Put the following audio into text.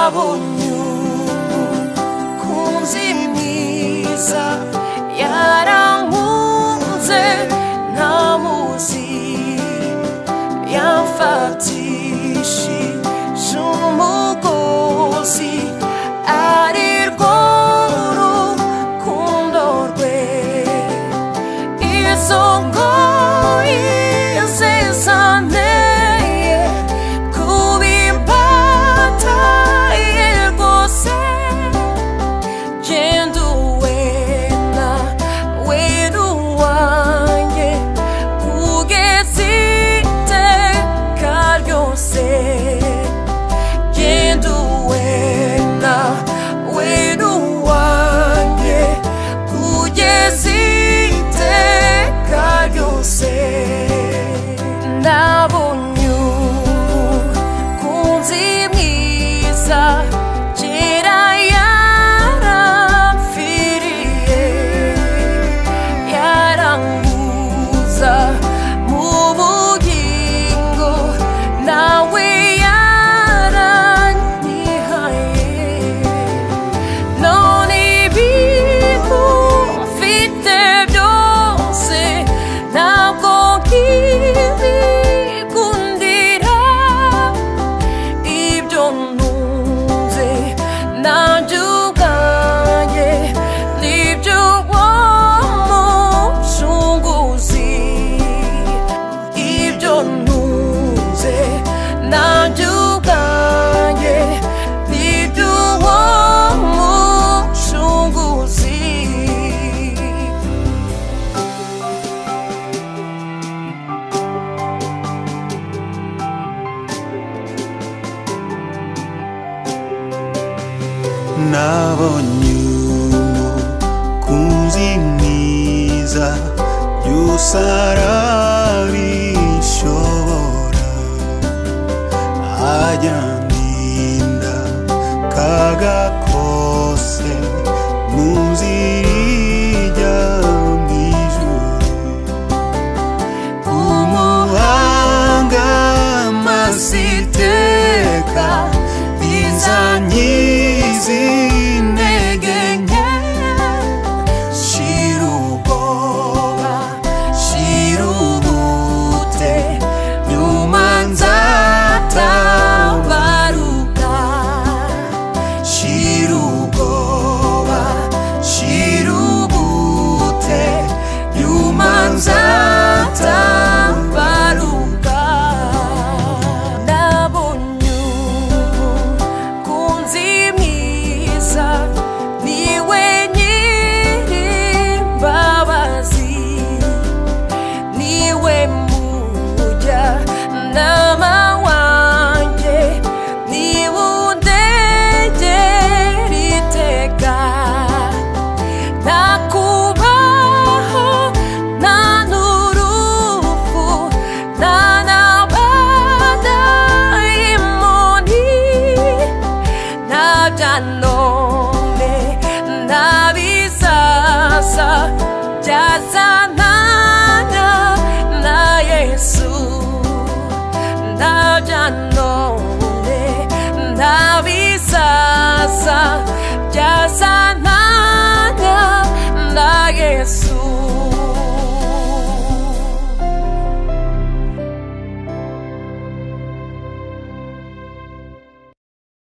nabonye umukunzi mwiza yarankunze ntamuzi yamfatishije umugozi arirwo rukundo rwe izo ngoyi zizanteye kubimbataye rwose genda uwena wena uwanjye kugeza iteka ryose genda uwena wena uwanjye kugeza iteka ryose nabonye umukunzi mwiza kera yaramfiriye yaranguza mu bugingo nawe yaranyihaye none ibintu mfite byose ntabwo nkibikundira ibyo ntunze nanjye ubwanjye n'iby'uwo mucunguzi ibyo ntunze nanjye ubwanjye n'iby'uwo mucunguzi nabonye umukunzi mwiza yose